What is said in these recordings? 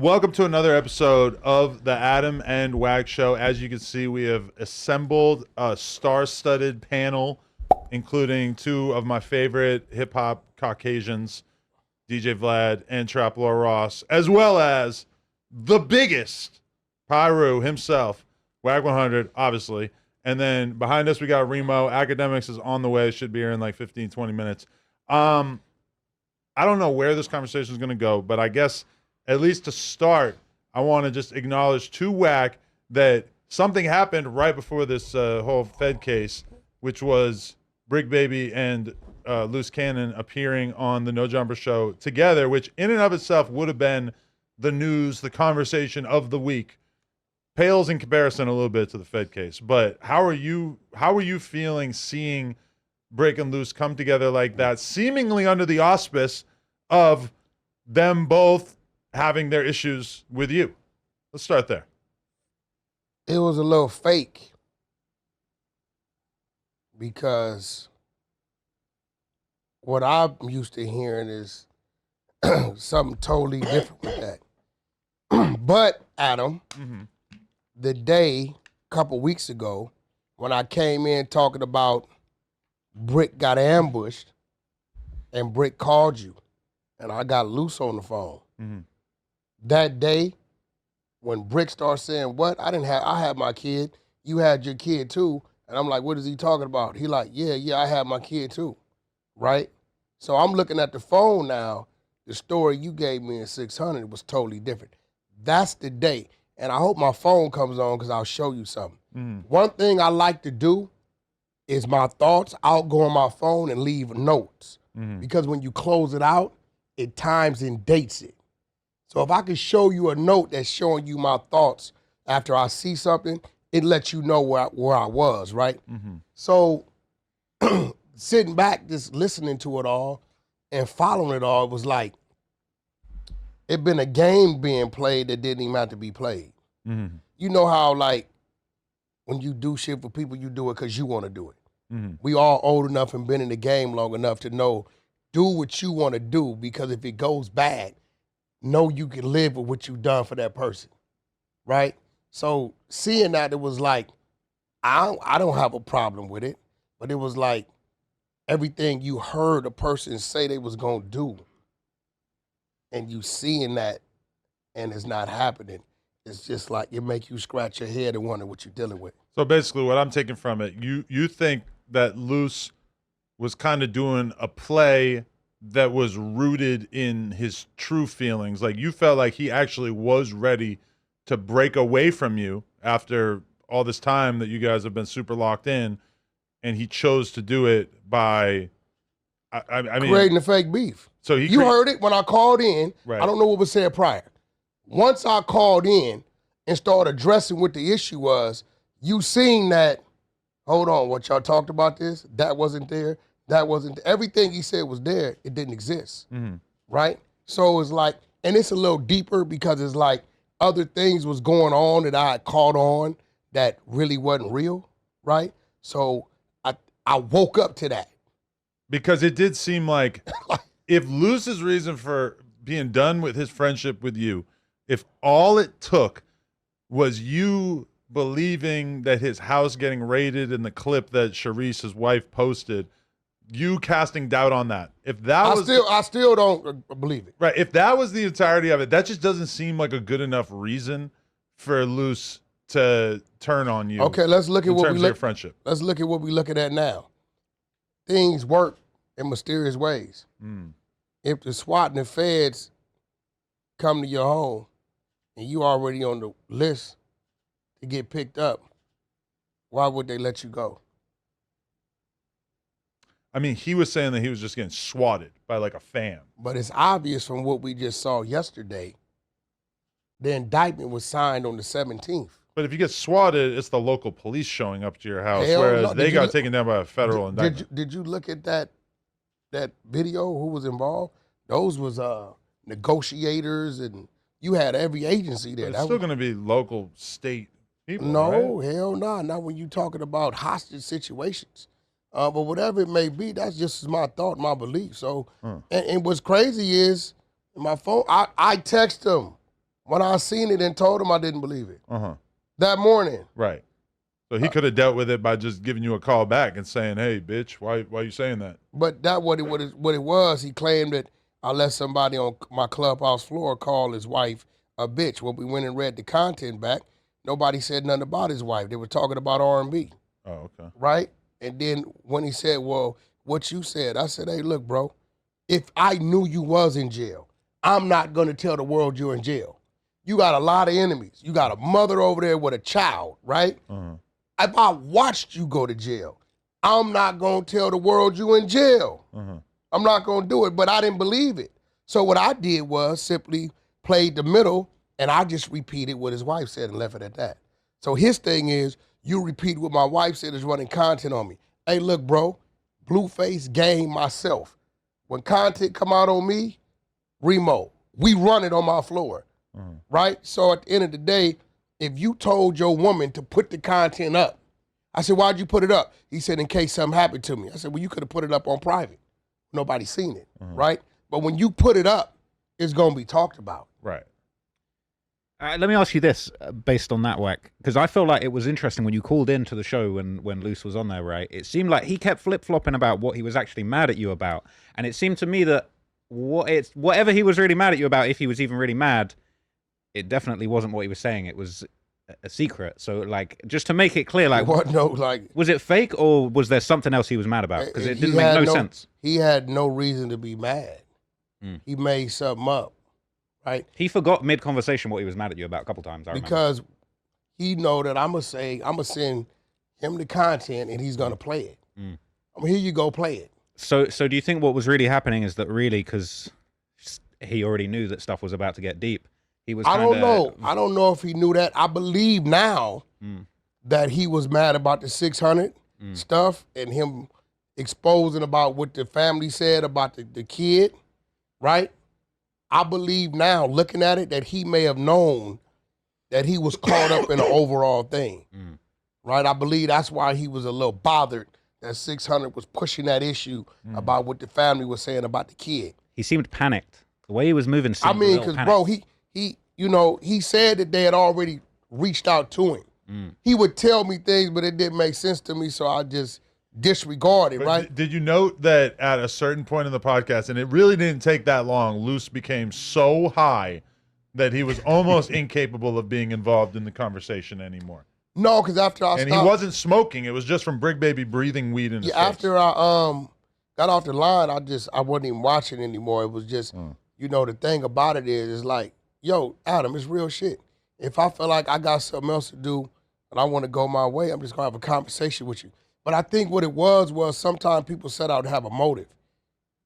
Welcome to another episode of the Adam and Wag Show. As you can see, we have assembled a star-studded panel, including two of my favorite hip-hop Caucasians, DJ Vlad and Trap Lord Ross, as well as the biggest Pyro himself, Wack100, obviously. And then behind us, we got Remo. Academics is on the way. Should be here in like 15, 20 minutes. I don't know where this conversation is going to go, but I guess at least to start, I want to just acknowledge to Wack that something happened right before this whole Fed case, which was Brick Baby and Loose Cannon appearing on the No Jumper show together, which in and of itself would have been the news, the conversation of the week. Pales in comparison a little bit to the Fed case. But how are you feeling seeing Brick and Loose come together like that, seemingly under the auspice of them both having their issues with you? Let's start there. It was a little fake because what I'm used to hearing is something totally different with that. But, Adam, the day, a couple weeks ago, when I came in talking about Brick got ambushed and Brick called you and I got Loose on the phone. That day, when Brick started saying, what? I had my kid. You had your kid too. And I'm like, what is he talking about? He like, yeah, I had my kid too, right? So I'm looking at the phone now. The story you gave me in 600 was totally different. That's the day. And I hope my phone comes on because I'll show you something. One thing I like to do is my thoughts, I'll go on my phone and leave notes. Because when you close it out, it times and dates it. So if I could show you a note that's showing you my thoughts after I see something, it lets you know where I was, right? So sitting back, just listening to it all and following it all, it was like, it been a game being played that didn't even have to be played. You know how, like, when you do shit for people, you do it because you want to do it. We all old enough and been in the game long enough to know, do what you want to do, because if it goes bad, know you can live with what you've done for that person, right? So seeing that, it was like, I don't have a problem with it, but it was like everything you heard a person say they was going to do, and you seeing that and it's not happening, it's just like it make you scratch your head and wonder what you're dealing with. So basically what I'm taking from it, you think that Loose was kind of doing a play that was rooted in his true feelings. Like, you felt like he actually was ready to break away from you after all this time that you guys have been super locked in, and he chose to do it by, I mean, creating a fake beef. So you heard it when I called in. Right. I don't know what was said prior. Once I called in and started addressing what the issue was, you seen that, hold on, what y'all talked about this, that wasn't there. That wasn't, everything he said was there, it didn't exist, right? So it's like, and it's a little deeper because it's like other things was going on that I had caught on that really wasn't real, right? So I woke up to that. Because it did seem like if Loose's reason for being done with his friendship with you, if all it took was you believing that his house getting raided in the clip that Sharice, his wife, posted, you casting doubt on that. If that I still don't believe it. Right. If that was the entirety of it, that just doesn't seem like a good enough reason for Loose to turn on you. Okay, let's look at what we look friendship. Let's look at what we're looking at now. Things work in mysterious ways. If the SWAT and the feds come to your home and you already on the list to get picked up, why would they let you go? I mean, he was saying that he was just getting swatted by like a fan. But it's obvious from what we just saw yesterday, the indictment was signed on the 17th. But if you get swatted, it's the local police showing up to your house, Hell whereas no. they got taken down by a federal indictment. Did you look at that video, who was involved? Those was negotiators, and you had every agency there. But it's still going to be local, state people, No, right? hell no. Not when you talking about hostage situations. But whatever it may be, that's just my thought, my belief. So, and what's crazy is, my phone, I text him When I seen it and told him, I didn't believe it. Uh-huh. That morning. Right. So he could have dealt with it by just giving you a call back and saying, "Hey, bitch, why are you saying that?" But that what it was. He claimed that I let somebody on my clubhouse floor call his wife a bitch. When we went and read the content back, nobody said nothing about his wife. They were talking about R&B. Oh, okay. Right? And then when he said, well, what you said, I said, hey, look, bro, if I knew you was in jail, I'm not going to tell the world you're in jail. You got a lot of enemies. You got a mother over there with a child, right? Uh-huh. If I watched you go to jail, I'm not going to tell the world you in jail. Uh-huh. I'm not going to do it, but I didn't believe it. So what I did was simply played the middle, and I just repeated what his wife said and left it at that. So his thing is, you repeat what my wife said is running content on me. Hey, look, bro, Blueface game myself. When content come out on me, Remo, we run it on my floor, right? So at the end of the day, if you told your woman to put the content up, I said, why'd you put it up? He said, in case something happened to me. I said, well, you could have put it up on private. Nobody's seen it, right? But when you put it up, it's going to be talked about. Right. Let me ask you this, based on that, Wack, because I feel like it was interesting when you called into the show when Luce was on there, right? It seemed like he kept flip-flopping about what he was actually mad at you about. And it seemed to me that whatever he was really mad at you about, if he was even really mad, it definitely wasn't what he was saying. It was a secret. So, like, just to make it clear, like, was it fake or was there something else he was mad about? Because it didn't make no sense. He had no reason to be mad. He made something up, right? He forgot mid-conversation what he was mad at you about a couple times, because he know that I'm going to send him the content and he's going to play it. Here you go, play it. So do you think what was really happening is that really, because he already knew that stuff was about to get deep, he was I don't know. I don't know if he knew that. I believe now that he was mad about the 600 stuff and him exposing about what the family said about the kid, right? I believe now, looking at it, that he may have known that he was caught up in the overall thing, right? I believe that's why he was a little bothered that 600 was pushing that issue about what the family was saying about the kid. He seemed panicked. The way he was moving seemed because, bro, he said that they had already reached out to him. He would tell me things, but it didn't make sense to me, so I just disregarded, right? Did you note that at a certain point in the podcast, and it really didn't take that long, Luce became so high that he was almost incapable of being involved in the conversation anymore? No, because after I stopped, he wasn't smoking. It was just from Brick Baby breathing weed in his face. After I got off the line, I wasn't even watching anymore. It was just, the thing about it is like, yo, Adam, it's real shit. If I feel like I got something else to do and I want to go my way, I'm just going to have a conversation with you. But I think what it was sometimes people set out to have a motive.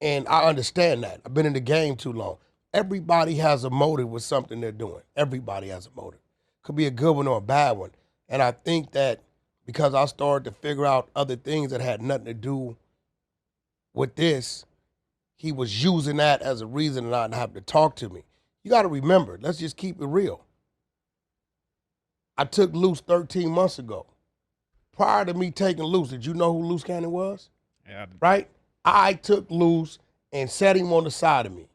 And I understand that. I've been in the game too long. Everybody has a motive with something they're doing. Everybody has a motive. Could be a good one or a bad one. And I think that because I started to figure out other things that had nothing to do with this, he was using that as a reason to not have to talk to me. You got to remember, let's just keep it real. I took Luce 13 months ago. Prior to me taking Luce, did you know who Luce Cannon was? Yeah. Right? I took Luce and set him on the side of me.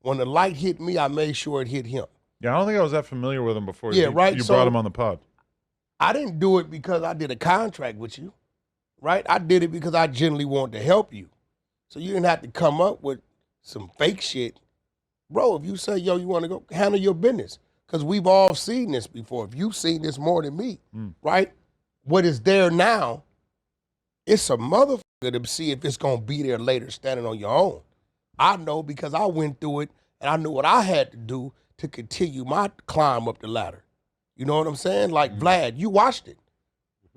When the light hit me, I made sure it hit him. Yeah, I don't think I was that familiar with him before you brought him on the pod. I didn't do it because I did a contract with you, right? I did it because I genuinely wanted to help you. So you didn't have to come up with some fake shit. Bro, if you say, yo, you want to go handle your business, because we've all seen this before. If you've seen this more than me, right? What is there now, it's a motherfucker to see if it's going to be there later standing on your own. I know because I went through it and I knew what I had to do to continue my climb up the ladder. You know what I'm saying? Like Vlad, you watched it.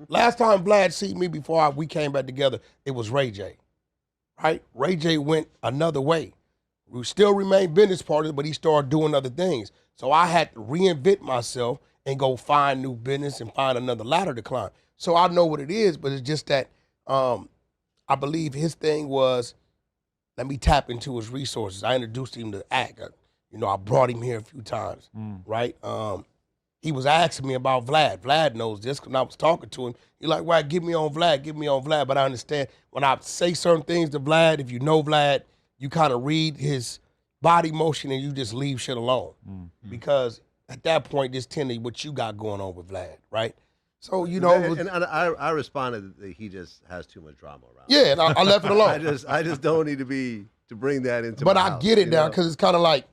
Last time Vlad seen me before we came back together, it was Ray J, right? Ray J went another way. We still remain business partners, but he started doing other things. So I had to reinvent myself and go find new business and find another ladder to climb. So I know what it is, but it's just that I believe his thing was, let me tap into his resources. I introduced him to act. I brought him here a few times, right? He was asking me about Vlad. Vlad knows this because I was talking to him. He's like, well, get me on Vlad. But I understand when I say certain things to Vlad, if you know Vlad, you kind of read his body motion and you just leave shit alone. Because at that point, just tend to what you got going on with Vlad, right? So, you know. And I responded that he just has too much drama around. Yeah, and I left it alone. I just don't need to bring that into but my I house, get it you now know? because it's kind of like,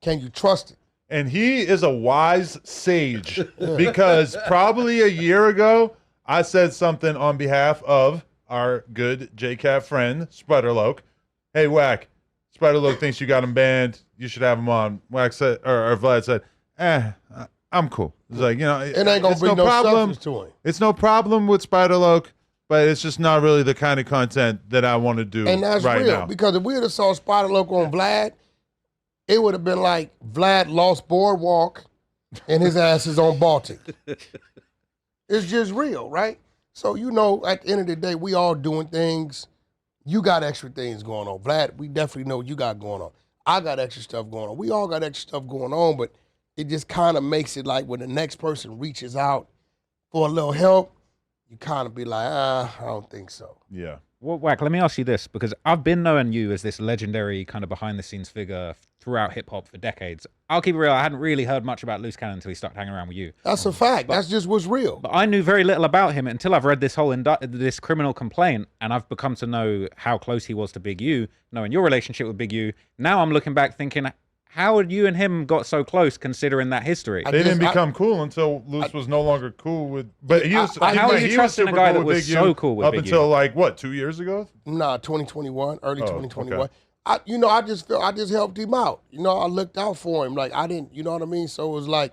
can you trust it? And he is a wise sage because probably a year ago, I said something on behalf of our good JCat friend, Spiderloke. Hey, Wack, Spiderloke thinks you got him banned. You should have him on. Wack said, or Vlad said, I'm cool. It's like, you know, It ain't going to bring no substance to him. It's no problem with Spiderloke, but it's just not really the kind of content that I want to do And that's right real, now. because if we would have saw Spiderloke on Vlad, it would have been like Vlad lost Boardwalk and his ass is on Baltic. It's just real, right? So, you know, at the end of the day, we all doing things. You got extra things going on. Vlad, we definitely know you got going on. I got extra stuff going on. We all got extra stuff going on, but it just kind of makes it like when the next person reaches out for a little help, you kind of be like, I don't think so. Yeah. Well, Wack, let me ask you this, because I've been knowing you as this legendary kind of behind-the-scenes figure throughout hip-hop for decades. I'll keep it real, I hadn't really heard much about Loose Cannon until he started hanging around with you. That's a fact. That's just what's real. But I knew very little about him until I've read this whole this criminal complaint, and I've become to know how close he was to Big U, knowing your relationship with Big U. Now I'm looking back thinking, how had you and him got so close considering that history? They didn't become cool until Luce was no longer cool with. But he was. how are you he trusting a guy that was so cool with up Big until U? like what, 2 years ago? Nah, 2021, early Oh, 2021. okay. I just helped him out. You know, I looked out for him. Like I didn't, you know what I mean? So it was like,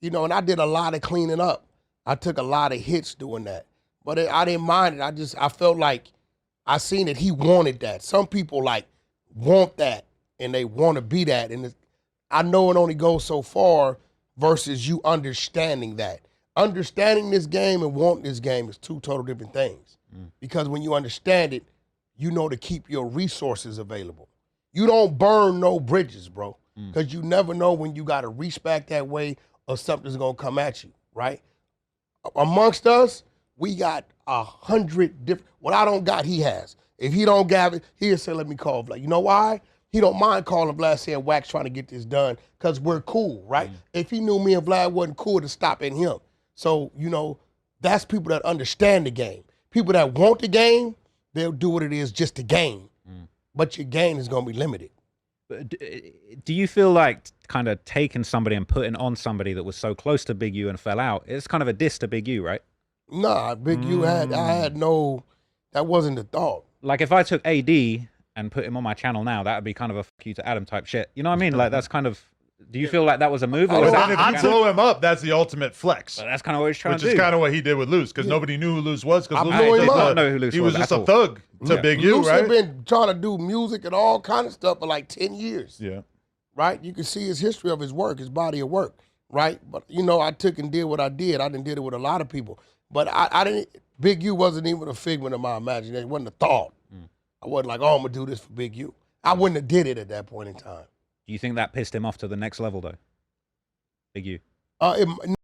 you know, and I did a lot of cleaning up. I took a lot of hits doing that, but I didn't mind it. I felt like I seen that he wanted that. Some people like want that and they want to be that, and I know it only goes so far versus you understanding that. Understanding this game and wanting this game is two total different things. Because when you understand it, you know to keep your resources available. You don't burn no bridges, bro, because you never know when you got to reach back that way or something's going to come at you, right? Amongst us, we got 100 different, what I don't got, he has. If he don't got it, he'll say, let me call Vlad. You know why? He don't mind calling Vlad saying, Wack's trying to get this done because we're cool, right? If he knew me and Vlad wasn't cool, to stop at him. So, you know, that's people that understand the game. People that want the game, they'll do what it is just to gain. But your gain is going to be limited. Do you feel like kind of taking somebody and putting on somebody that was so close to Big U and fell out, it's kind of a diss to Big U, right? Nah, Big U I had no, that wasn't the thought. Like if I took AD and put him on my channel now, that would be kind of a fuck you to Adam type shit. You know what I mean? Like that's kind of, do you feel like that was a move? Or was But that then if you blow him up, that's the ultimate flex. That's kind of what he's trying Which to is do. kind of what he did with Luce, because nobody knew who Luce was. Because I blew him up. know who Luce he was was just at a all. thug to Big U, Luce right? had been trying to do music and all kind of stuff for like 10 years. Yeah. Right? You can see his history of his work, his body of work, right? But, you know, I took and did what I did. I did it with a lot of people. But I didn't, Big U wasn't even a figment of my imagination. It wasn't a thought. I wasn't like, oh, I'm going to do this for Big U. I wouldn't have did it at that point in time. Do you think that pissed him off to the next level, though? Big U.